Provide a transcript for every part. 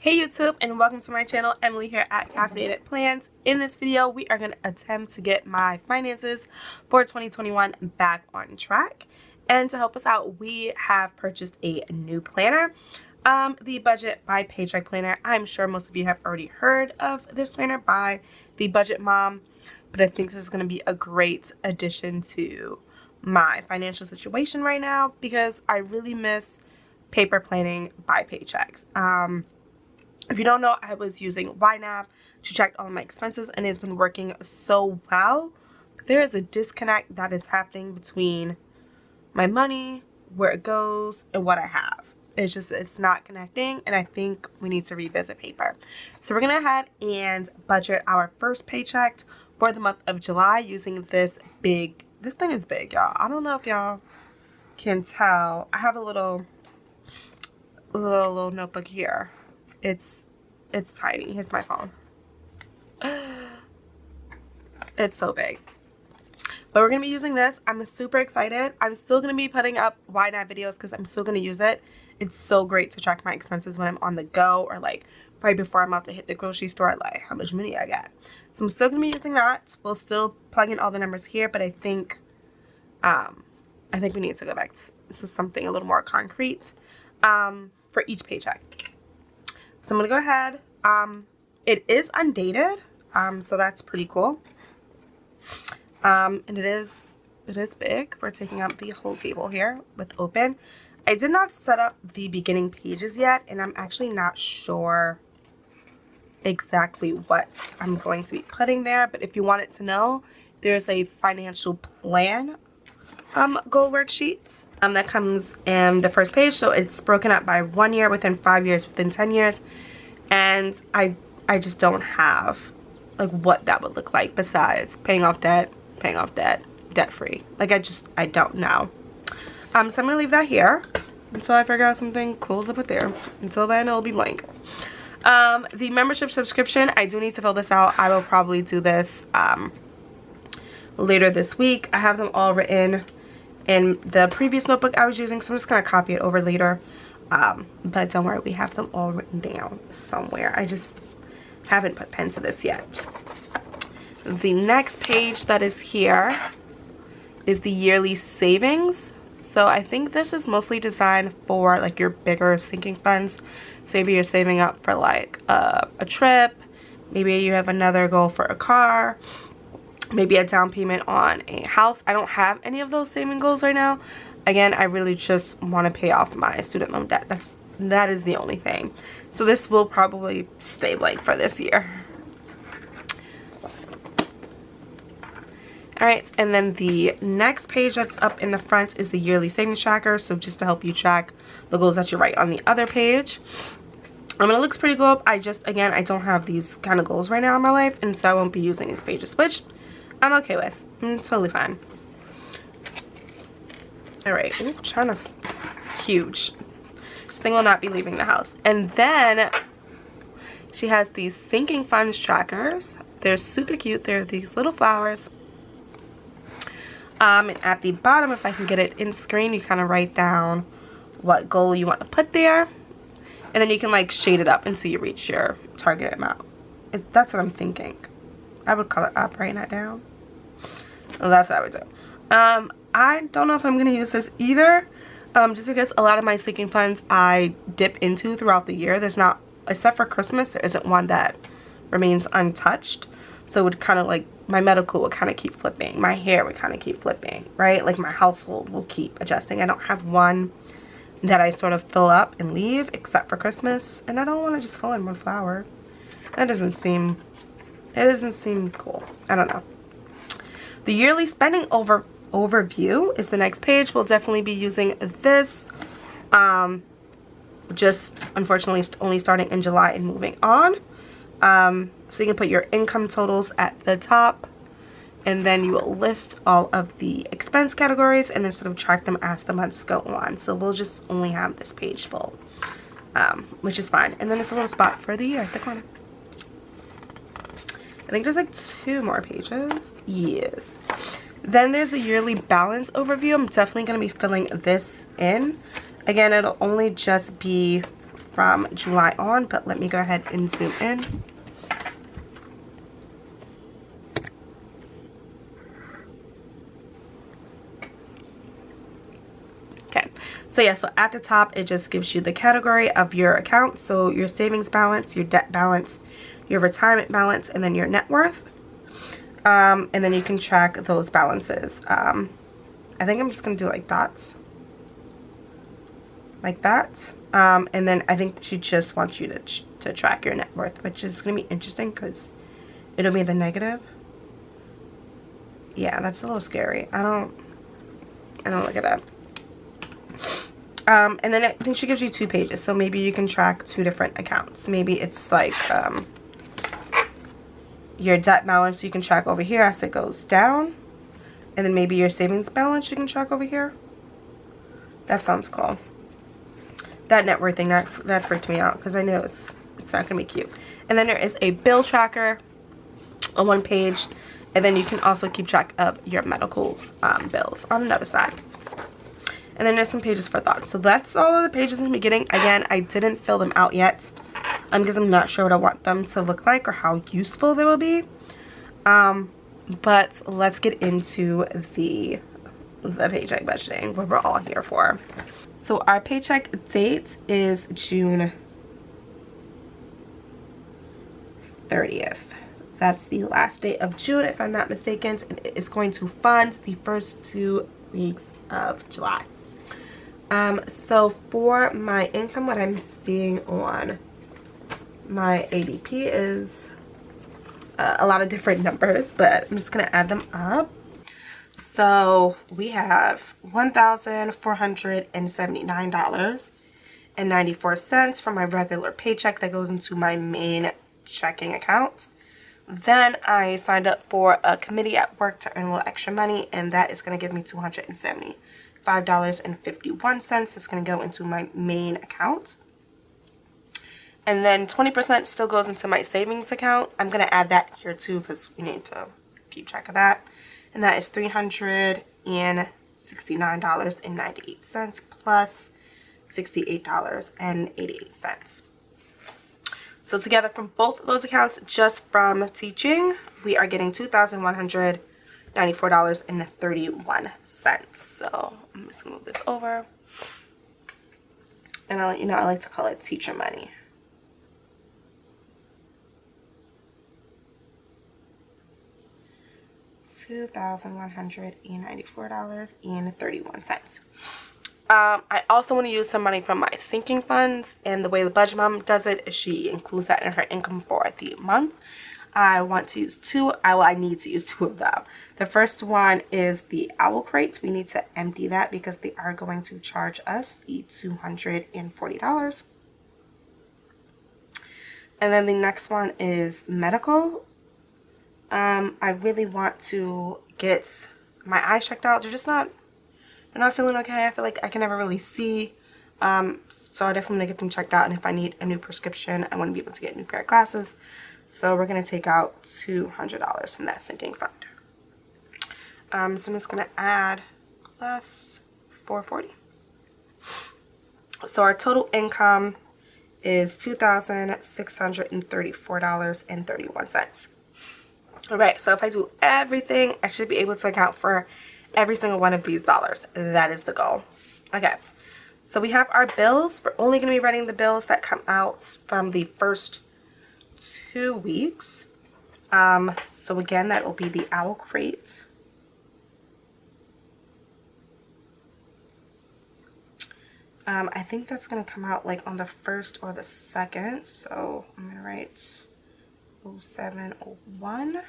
Hey YouTube, and welcome to my channel. Emily here at Caffeinated Plans. In this video, we are going to attempt to get my finances for 2021 back on track. And to help us out, we have purchased a new planner, the Budget by Paycheck planner. I'm sure most of you have already heard of this planner by the Budget Mom, but I think this is going to be a great addition to my financial situation right now because I really miss paper planning by Paycheck. If you don't know, I was using YNAB to track all of my expenses, and it's been working so well. But there is a disconnect that is happening between my money, where it goes, and what I have. It's not connecting, and I think we need to revisit paper. So we're gonna head and budget our first paycheck for the month of July using this thing is big, y'all. I don't know if y'all can tell. I have a little notebook here. It's tiny. Here's my phone. It's so big. But we're going to be using this. I'm super excited. I'm still going to be putting up YNAB videos because I'm still going to use it. It's so great to track my expenses when I'm on the go or like right before I'm about to hit the grocery store, like how much money I got. So I'm still going to be using that. We'll still plug in all the numbers here, but I think we need to go back to something a little more concrete for each paycheck. So I'm going to go ahead. It is undated, so that's pretty cool. And it is big. We're taking up the whole table here with open. I did not set up the beginning pages yet, and I'm actually not sure exactly what I'm going to be putting there. But if you wanted to know, there's a financial plan goal worksheet that comes in the first page. So it's broken up by 1 year, within 5 years, within 10 years. And I just don't have like what that would look like besides paying off debt, debt free. Like I don't know. So I'm gonna leave that here until I figure out something cool to put there. Until then, it'll be blank. The membership subscription, I do need to fill this out. I will probably do this later this week. I have them all written in the previous notebook I was using, so I'm just gonna copy it over later. But don't worry, we have them all written down somewhere. I just haven't put pen to this yet. The next page that is here is the yearly savings. So I think this is mostly designed for like your bigger sinking funds. So maybe you're saving up for like a trip. Maybe you have another goal for a car. Maybe a down payment on a house. I don't have any of those saving goals right now. Again, I really just want to pay off my student loan debt. That is the only thing. So this will probably stay blank for this year. Alright, and then the next page that's up in the front is the yearly savings tracker. So just to help you track the goals that you write on the other page. It looks pretty cool. I don't have these kind of goals right now in my life, and so I won't be using these pages, which I'm okay with. I'm totally fine. Alright, huge. This thing will not be leaving the house. And then she has these sinking funds trackers. They're super cute. They're these little flowers. And at the bottom, if I can get it in screen, you kind of write down what goal you want to put there. And then you can like shade it up until you reach your target amount. That's what I'm thinking. I would color up, writing that down. Well, that's what I would do. I don't know if I'm going to use this either, just because a lot of my sinking funds I dip into throughout the year. There's not, except for Christmas, there isn't one that remains untouched. So it would kind of like, my medical would kind of keep flipping. My hair would kind of keep flipping, right? Like my household will keep adjusting. I don't have one that I sort of fill up and leave, except for Christmas. And I don't want to just fill in one flower. That doesn't seem cool. I don't know. The yearly spending overview is the next page. We'll definitely be using this. Just unfortunately only starting in July and moving on. So you can put your income totals at the top, and then you will list all of the expense categories and then sort of track them as the months go on. So we'll just only have this page full, which is fine. And then there's a little spot for the year at the corner. I think there's like 2 more pages. Yes. Then there's the yearly balance overview. I'm definitely going to be filling this in. Again, it'll only just be from July on, but let me go ahead and zoom in. Okay, so yeah, so at the top, it just gives you the category of your account. So your savings balance, your debt balance, your retirement balance, and then your net worth. And then you can track those balances. I think I'm just going to do like dots. Like that. And then I think she just wants you to track your net worth, which is going to be interesting because it'll be the negative. Yeah, that's a little scary. I don't look at that. And then I think she gives you 2 pages, so maybe you can track 2 different accounts. Maybe it's like your debt balance you can track over here as it goes down, and then maybe your savings balance you can track over here. That sounds cool. That net worth thing, that freaked me out because I know it's not gonna be cute. And then there is a bill tracker on one page, and then you can also keep track of your medical bills on another side. And then there's some pages for thoughts. So that's all of the pages in the beginning. Again, I didn't fill them out yet because I'm not sure what I want them to look like or how useful they will be. But let's get into the paycheck budgeting, what we're all here for. So our paycheck date is June 30th. That's the last day of June, if I'm not mistaken, and it is going to fund the first 2 weeks of July. So for my income, what I'm seeing on my ADP is a lot of different numbers, but I'm just gonna add them up. So we have $1,479.94 from my regular paycheck that goes into my main checking account. Then I signed up for a committee at work to earn a little extra money, and that is going to give me $275.51. It's going to go into my main account. And then 20% still goes into my savings account. I'm going to add that here too because we need to keep track of that. And that is $369.98 plus $68.88. So together from both of those accounts, just from teaching, we are getting $2,194.31. So I'm just gonna move this over. And I'll let you know, I like to call it teacher money. $2,194.31. I also want to use some money from my sinking funds, and the way the budget mom does it is she includes that in her income for the month. I want to use I need to use 2 of them. The first one is the owl crate. We need to empty that because they are going to charge us the $240. And then the next one is medical. I really want to get my eyes checked out. They're not feeling okay. I feel like I can never really see. So I definitely want to get them checked out. And if I need a new prescription, I want to be able to get a new pair of glasses. So we're going to take out $200 from that sinking fund. So I'm just going to add plus $440. So our total income is $2,634.31. All right, so if I do everything, I should be able to account for every single one of these dollars. That is the goal. Okay, so we have our bills. We're only going to be running the bills that come out from the first 2 weeks. So again, that will be the owl crate. I think that's going to come out like on the 1st or the 2nd. So I'm going to write 0701.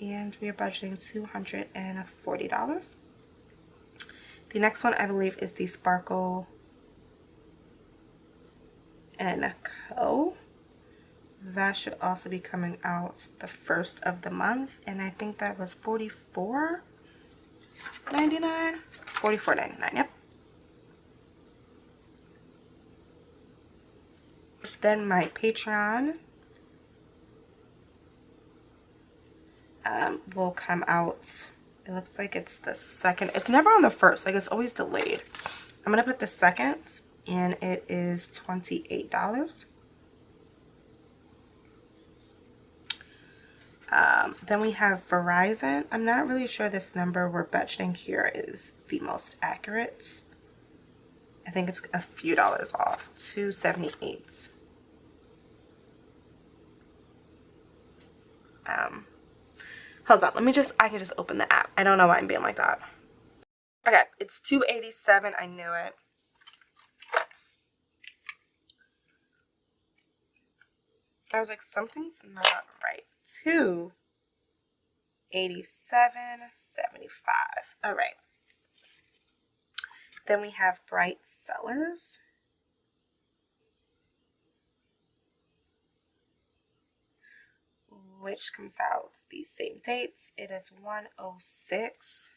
And we are budgeting $240. The next one, I believe, is the Sparkle & Co. That should also be coming out the 1st of the month, and I think that was $44.99. $44.99, yep. Then my Patreon will come out. It looks like it's the 2nd. It's never on the 1st. Like, it's always delayed. I'm gonna put the 2nd and it is $28. Then we have Verizon. I'm not really sure this number we're budgeting here is the most accurate. I think it's a few dollars off, $278. Hold on, I can just open the app. I don't know why I'm being like that. Okay, it's $287. I knew it. I was like, something's not right. $287.75. All right. Then we have Bright Sellers. Which comes out the same dates. It is $106.75.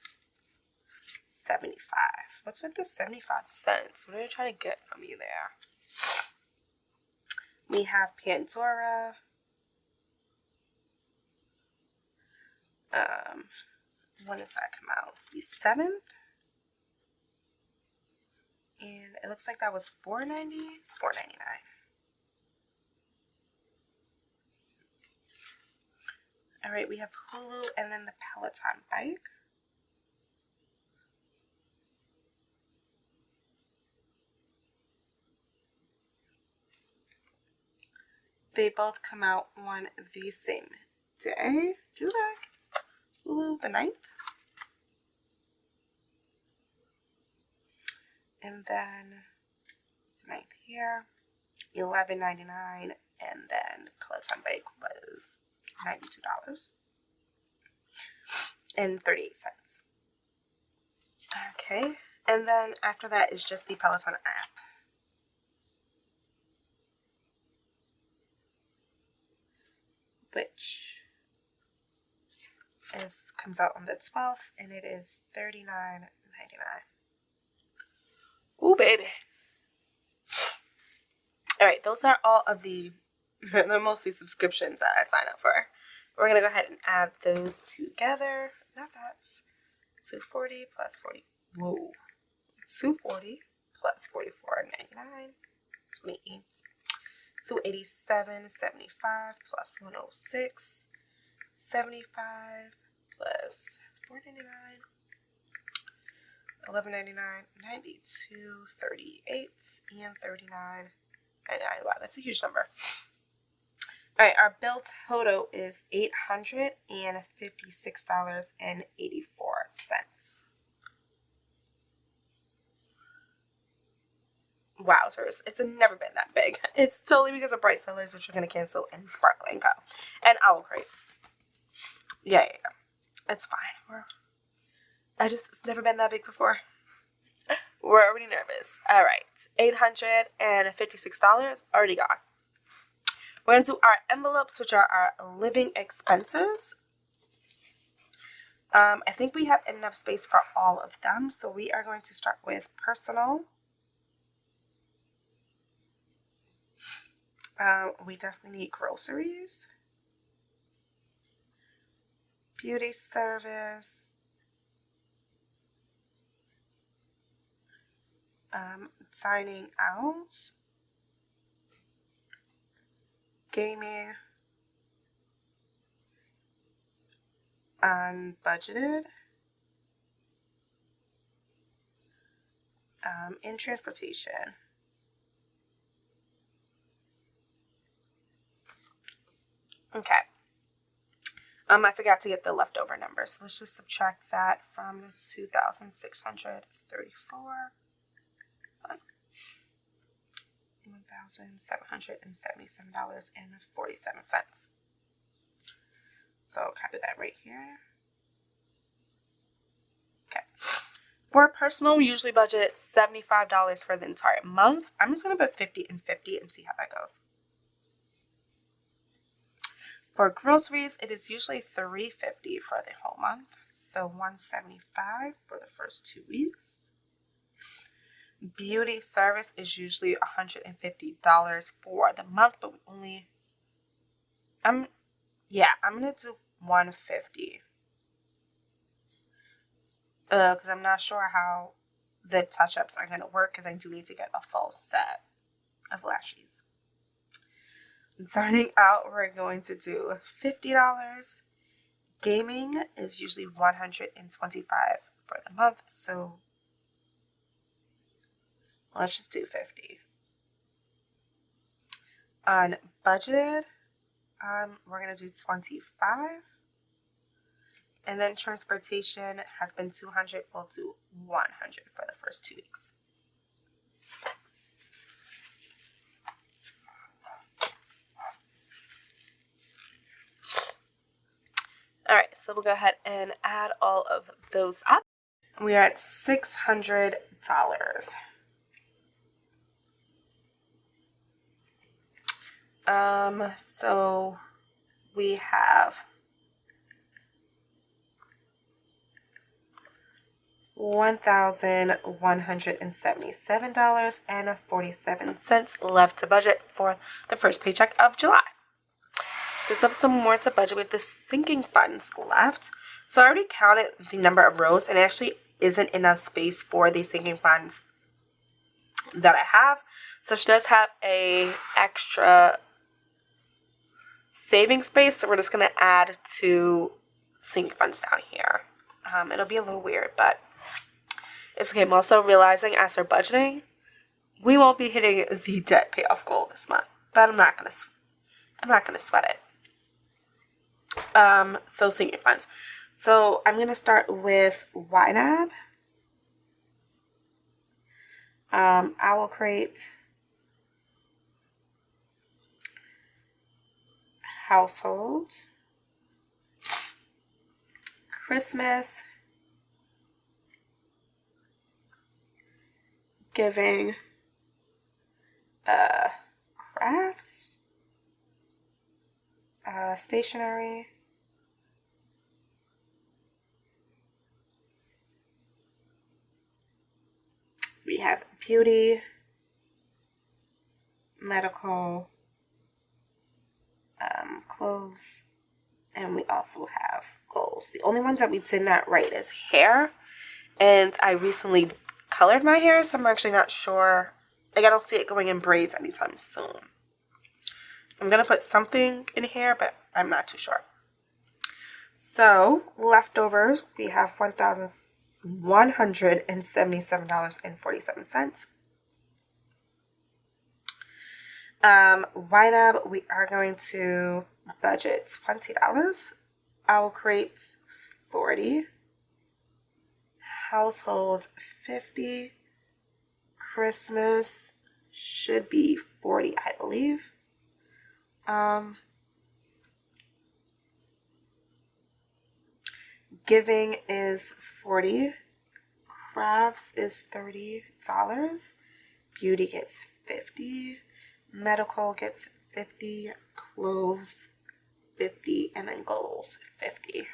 What's with the 75 cents? What are they trying to get from you there? We have Pandora. When does that come out? The 7th. And it looks like that was $4.90, $4.99. All right, we have Hulu and then the Peloton bike. They both come out on the same day. Do they? Hulu the 9th. And then 9th here, $11.99, and then Peloton bike was $92.38. Okay, and then after that is just the Peloton app. Which comes out on the 12th, and it is $39.99. Ooh, baby. All right, those are all of they're mostly subscriptions that I sign up for. We're going to go ahead and add those together. Not that. 240 plus 40. Whoa. 240 plus 44.99. 28. 287.75 plus 106.75 plus 4.99. 11.99, 92, 38, and 39.99. Wow, that's a huge number. All right, our bill total is $856.84. Wow, it's never been that big. It's totally because of Bright Sellers, which we're going to cancel, and Sparkle & Co. And Owl Crate. Yeah. It's fine. It's never been that big before. We're already nervous. All right, $856 already gone. We're going to do our envelopes, which are our living expenses. I think we have enough space for all of them, so we are going to start with personal. We definitely need groceries, beauty service, signing out, gaming, unbudgeted, and transportation. Okay. I forgot to get the leftover number, so let's just subtract that from the $2,634. $1,777.47. So copy that right here. Okay. For personal, we usually budget $75 for the entire month. I'm just going to put 50 and 50 and see how that goes. For groceries, it is usually $350 for the whole month. So $175 for the first 2 weeks. Beauty service is usually $150 for the month, but I'm gonna do $150. Because I'm not sure how the touch-ups are going to work because I do need to get a full set of lashes. And starting out, we're going to do $50. Gaming is usually $125 for the month, so let's just do 50. On budgeted, we're going to do 25. And then transportation has been 200. We'll do 100 for the first 2 weeks. All right, so we'll go ahead and add all of those up. We are at $600. So we have $1,177.47 left to budget for the first paycheck of July. So we still have some more to budget with the sinking funds left. So I already counted the number of rows, and it actually isn't enough space for the sinking funds that I have. So she does have a extra saving space, so we're just going to add 2 sinking funds down here. It'll be a little weird, but it's okay. I'm also realizing as we're budgeting, we won't be hitting the debt payoff goal this month, but I'm not gonna sweat it. So sinking funds. So I'm gonna start with YNAB. I will create household, Christmas, giving, crafts, stationery, we have beauty, medical, clothes, and we also have goals. The only ones that we did not write is hair, and I recently colored my hair, so I'm actually not sure. Like, I don't see it going in braids anytime soon. I'm gonna put something in hair, but I'm not too sure. So leftovers, we have $1,177.47. YNAB, we are going to budget $20. I will create 40. Household 50. Christmas should be 40, I believe. Giving is 40. Crafts is $30. Beauty gets 50. Medical gets 50. Clothes 50, and then goals 50.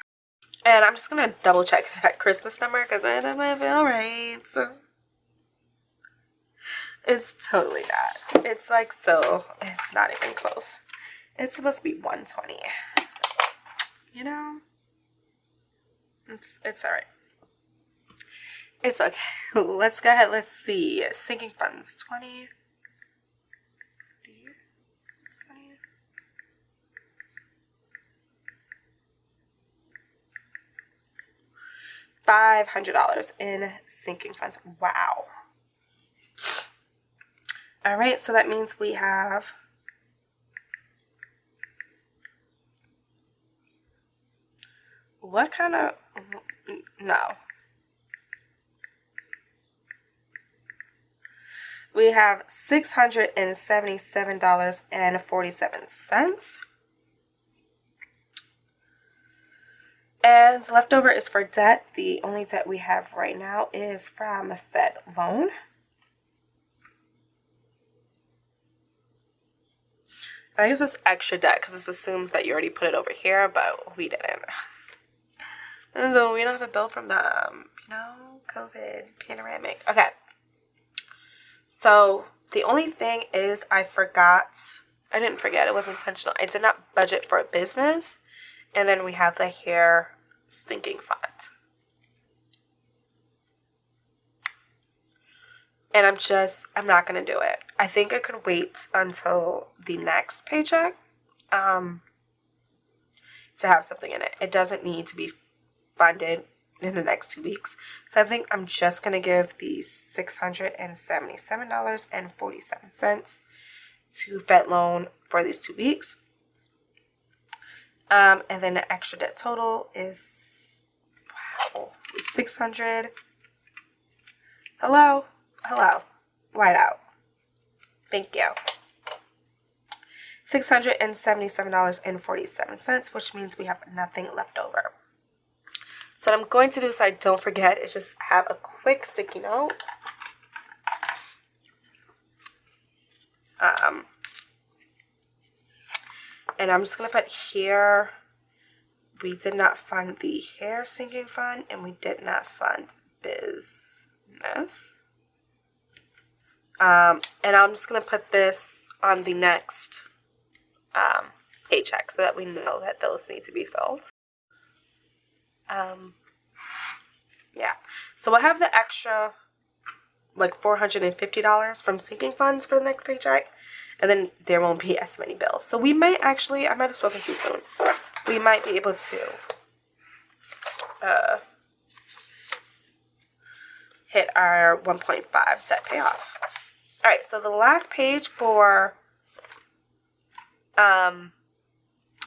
And I'm just gonna double check that Christmas number because it doesn't feel right. So it's totally not. It's like, so it's not even close. It's supposed to be 120. You know? It's alright. It's okay. Let's go ahead. Let's see. Sinking funds 20. $500 in sinking funds. Wow. All right, so that means we have what kind of, no. We have $677.47. And leftover is for debt. The only debt we have right now is from Fed loan. I guess it's extra debt because it's assumed that you already put it over here, but we didn't. And so we don't have a bill from them. You know, COVID, panoramic. Okay. So the only thing is I didn't forget, it was intentional. I did not budget for a business. And then we have the hair sinking fund. And I'm not going to do it. I think I could wait until the next paycheck to have something in it. It doesn't need to be funded in the next 2 weeks. So I think I'm just going to give the $677.47 to Fed loan for these 2 weeks. And then the extra debt total is 600. Hello, white out. Thank you. $677.47, which means we have nothing left over. So what I'm going to do, so I don't forget, is just have a quick sticky note. And I'm just going to put here, we did not fund the hair sinking fund, and we did not fund business. And I'm just going to put this on the next paycheck so that we know that those need to be filled. Yeah. So we'll have the extra, like $450 from sinking funds for the next paycheck. And then there won't be as many bills. So we might actually, I might have spoken too soon. We might be able to hit our 1.5 debt payoff. All right, so the last page for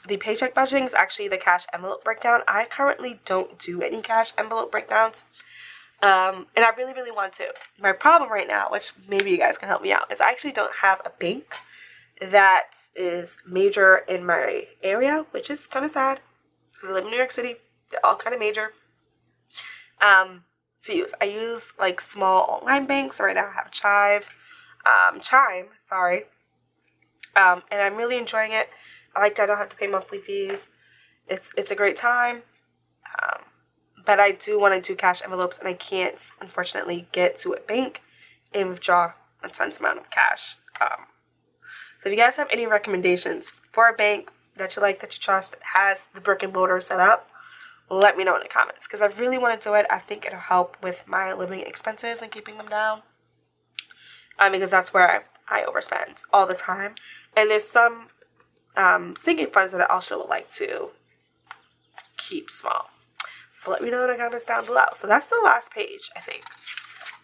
the paycheck budgeting is actually the cash envelope breakdown. I currently don't do any cash envelope breakdowns. And I really, really want to. My problem right now, which maybe you guys can help me out, is I actually don't have a bank that is major in my area, which is kind of sad. Because I live in New York City. They're all kind of major to use. I use like small online banks. So right now I have Chime, sorry. And I'm really enjoying it. I like that I don't have to pay monthly fees. It's a great time. But I do want to do cash envelopes, and I can't, unfortunately, get to a bank and withdraw a tons amount of cash. So if you guys have any recommendations for a bank that you like, that you trust, has the brick and mortar set up, let me know in the comments, because I really want to do it. I think it'll help with my living expenses and keeping them down, because that's where I overspend all the time. And there's some sinking funds that I also would like to keep small. So let me know in the comments down below. So that's the last page, I think.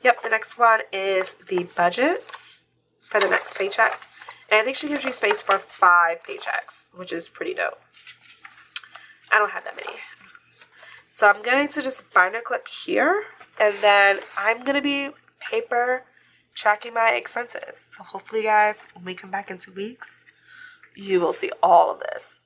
Yep, the next one is the budgets for the next paycheck. And I think she gives you space for 5 paychecks, which is pretty dope. I don't have that many. So I'm going to just binder clip here. And then I'm going to be paper tracking my expenses. So hopefully, guys, when we come back in 2 weeks, you will see all of this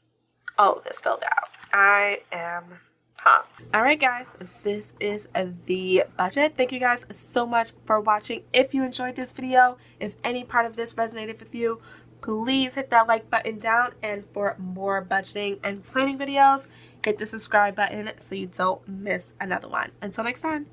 filled out. I am pumped. Alright guys, this is the budget. Thank you guys so much for watching. If you enjoyed this video, if any part of this resonated with you, please hit that like button down. And for more budgeting and planning videos, hit the subscribe button so you don't miss another one. Until next time.